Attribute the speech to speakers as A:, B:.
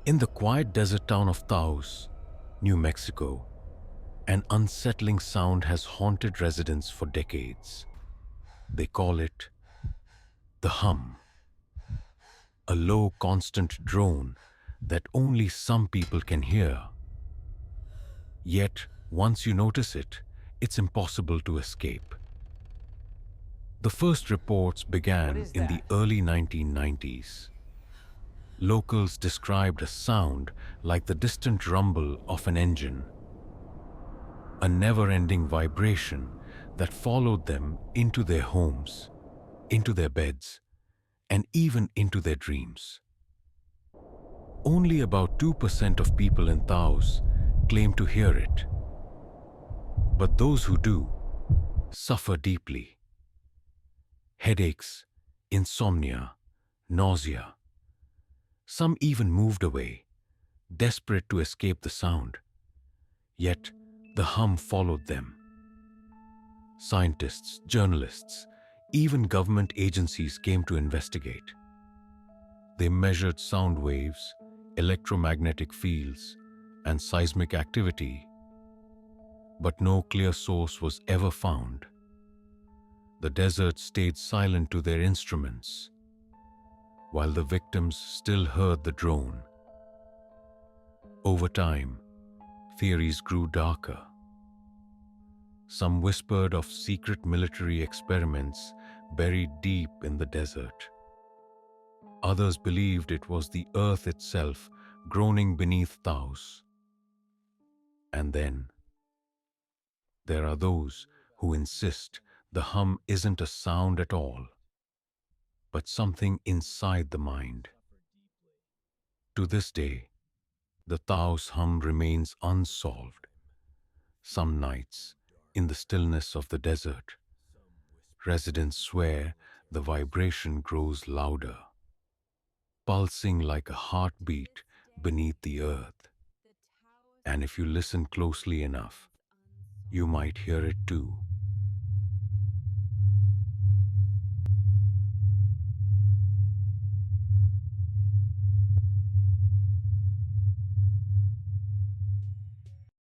A: In the quiet desert town of Taos, New Mexico, an unsettling sound has haunted residents for decades. They call it the hum, a low, constant drone that only some people can hear. Yet, once you notice it, it's impossible to escape. The first reports
B: What
A: began
B: is
A: in the
B: that?
A: early 1990s. Locals described a sound like the distant rumble of an engine, a never-ending vibration that followed them into their homes, into their beds, and even into their dreams. Only about 2% of people in Taos claim to hear it, but those who do suffer deeply. Headaches, insomnia, nausea. Some even moved away, desperate to escape the sound. Yet the hum followed them. Scientists, journalists, even government agencies came to investigate. They measured sound waves, electromagnetic fields, and seismic activity, but no clear source was ever found. The desert stayed silent to their instruments, while the victims still heard the drone. Over time, theories grew darker. Some whispered of secret military experiments buried deep in the desert. Others believed it was the earth itself groaning beneath Taos. And then, there are those who insist the hum isn't a sound at all, but something inside the mind. To this day, the Taos hum remains unsolved. Some nights, in the stillness of the desert, residents swear the vibration grows louder, pulsing like a heartbeat beneath the earth. And if you listen closely enough, you might hear it too.